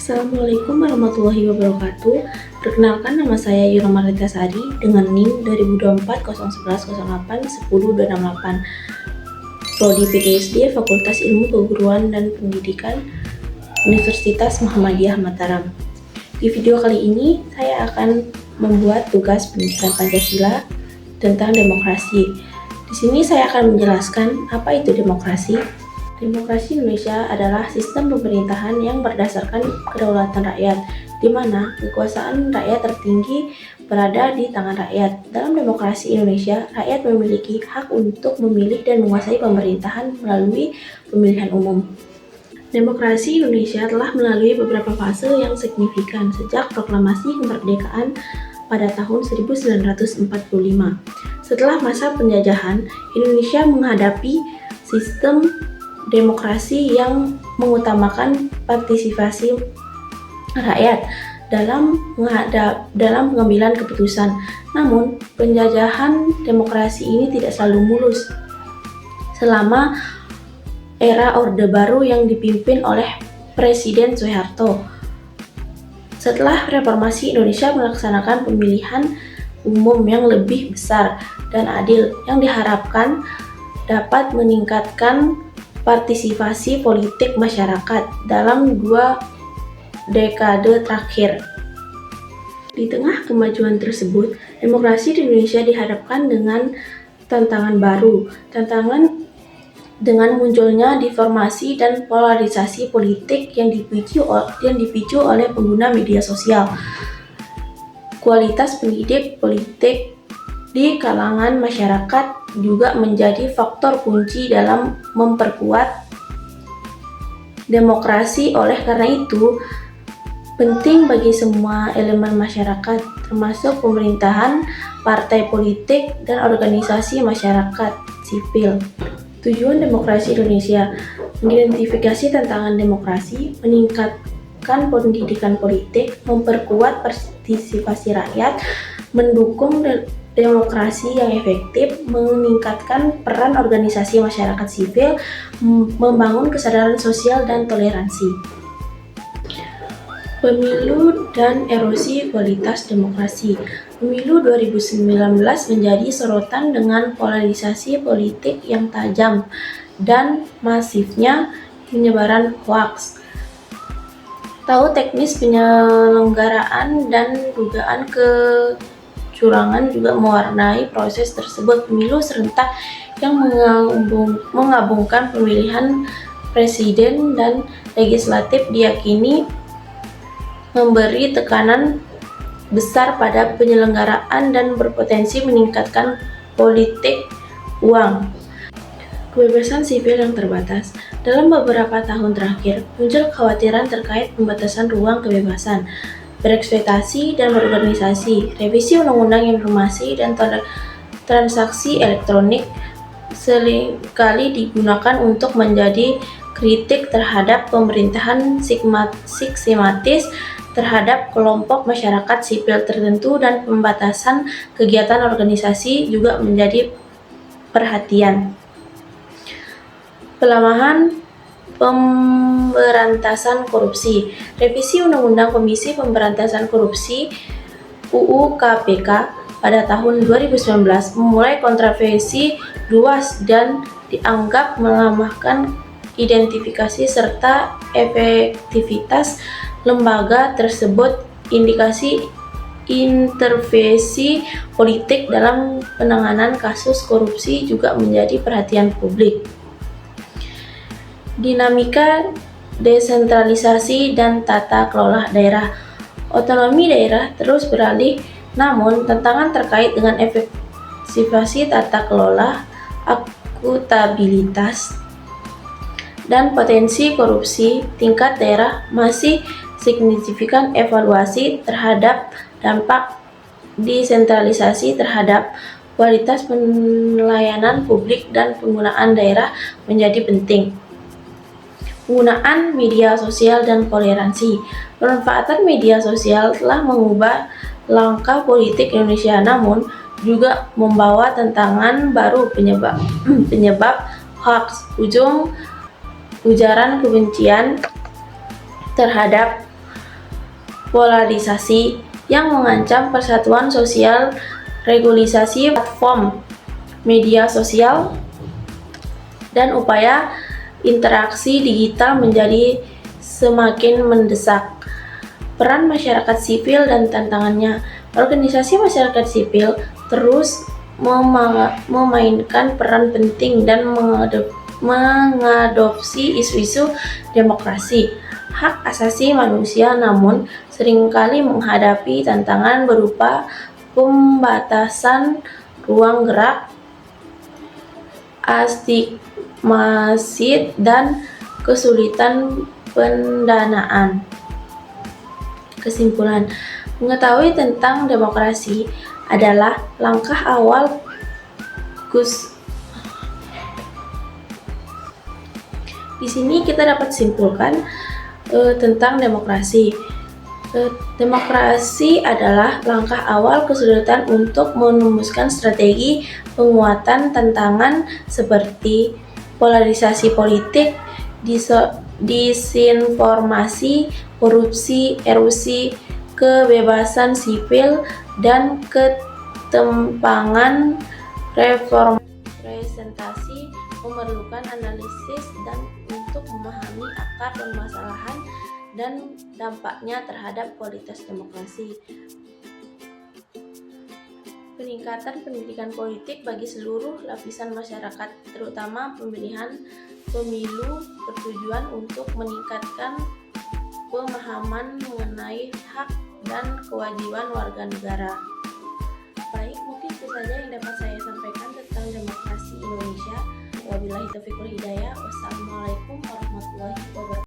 Assalamualaikum warahmatullahi wabarakatuh. Perkenalkan, nama saya Yura Marita Sari dengan NIM 2024 Prodi PGSD Fakultas Ilmu Keguruan dan Pendidikan Universitas Muhammadiyah Mataram. Di video kali ini saya akan membuat tugas pendidikan Pancasila tentang demokrasi. Di sini saya akan menjelaskan apa itu demokrasi. Demokrasi Indonesia adalah sistem pemerintahan yang berdasarkan kedaulatan rakyat, di mana kekuasaan rakyat tertinggi berada di tangan rakyat. Dalam demokrasi Indonesia, rakyat memiliki hak untuk memilih dan menguasai pemerintahan melalui pemilihan umum. Demokrasi Indonesia telah melalui beberapa fase yang signifikan sejak proklamasi kemerdekaan pada tahun 1945. Setelah masa penjajahan, Indonesia menghadapi sistem demokrasi yang mengutamakan partisipasi rakyat dalam pengambilan keputusan. Namun, penjajahan demokrasi ini tidak selalu mulus. Selama era Orde Baru yang dipimpin oleh Presiden Soeharto. Setelah reformasi, Indonesia melaksanakan pemilihan umum yang lebih besar dan adil yang diharapkan dapat meningkatkan partisipasi politik masyarakat dalam 2 dekade terakhir. Di tengah kemajuan tersebut, demokrasi di Indonesia dihadapkan dengan tantangan baru. Tantangan dengan munculnya deformasi dan polarisasi politik yang dipicu oleh pengguna media sosial. Kualitas pendidik politik di kalangan masyarakat juga menjadi faktor kunci dalam memperkuat demokrasi. Oleh karena itu, penting bagi semua elemen masyarakat, termasuk pemerintahan, partai politik, dan organisasi masyarakat sipil. Tujuan demokrasi Indonesia: mengidentifikasi tantangan demokrasi, meningkatkan pendidikan politik, memperkuat partisipasi rakyat, mendukung demokrasi yang efektif, meningkatkan peran organisasi masyarakat sipil, membangun kesadaran sosial dan toleransi. Pemilu dan erosi kualitas demokrasi. Pemilu 2019 menjadi sorotan dengan polarisasi politik yang tajam dan masifnya penyebaran hoaks. Tahu teknis penyelenggaraan dan dugaan kecurangan juga mewarnai proses tersebut. Pemilu serentak yang menggabungkan pemilihan presiden dan legislatif diyakini memberi tekanan besar pada penyelenggaraan dan berpotensi meningkatkan politik uang. Kebebasan sipil yang terbatas. Dalam beberapa tahun terakhir, muncul kekhawatiran terkait pembatasan ruang kebebasan berekspresi dan berorganisasi. Revisi Undang-Undang Informasi dan Transaksi Elektronik seringkali digunakan untuk menjadi kritik terhadap pemerintahan sistematis terhadap kelompok masyarakat sipil tertentu, dan pembatasan kegiatan organisasi juga menjadi perhatian. Pelemahan pemberantasan korupsi. Revisi Undang-Undang Komisi Pemberantasan Korupsi (UU KPK) pada tahun 2019 memulai kontroversi luas dan dianggap melemahkan identifikasi serta efektivitas lembaga tersebut. Indikasi intervensi politik dalam penanganan kasus korupsi juga menjadi perhatian publik. Dinamika desentralisasi dan tata kelola daerah. Otonomi daerah terus beralih, namun tantangan terkait dengan efektivitas tata kelola, akuntabilitas, dan potensi korupsi tingkat daerah masih signifikan. Evaluasi terhadap dampak desentralisasi terhadap kualitas pelayanan publik dan penggunaan daerah menjadi penting. Penggunaan media sosial dan toleransi. Pemanfaatan media sosial telah mengubah langkah politik Indonesia, namun juga membawa tantangan baru. Penyebab hoaks, ujaran kebencian terhadap polarisasi yang mengancam persatuan sosial, regulasi platform media sosial, dan upaya interaksi digital menjadi semakin mendesak. Peran masyarakat sipil dan tantangannya. Organisasi masyarakat sipil terus memainkan peran penting dan mengadopsi isu-isu demokrasi, hak asasi manusia, namun seringkali menghadapi tantangan berupa pembatasan ruang gerak, astigmatisasi, dan kesulitan pendanaan. Kesimpulan, mengetahui tentang demokrasi adalah langkah awal Di sini kita dapat simpulkan tentang demokrasi. Demokrasi adalah langkah awal kesulitan untuk merumuskan strategi penguatan tantangan seperti polarisasi politik, disinformasi, korupsi, erosi kebebasan sipil, dan ketimpangan representasi. Memerlukan analisis dan untuk memahami akar permasalahan dan dampaknya terhadap kualitas demokrasi. Peningkatan pendidikan politik bagi seluruh lapisan masyarakat, terutama pemilihan pemilu, bertujuan untuk meningkatkan pemahaman mengenai hak dan kewajiban warga negara. Baik, mungkin itu saja yang dapat saya sampaikan tentang demokrasi Indonesia. Wabillahi taufiq wal hidayah. Wassalamualaikum warahmatullahi wabarakatuh.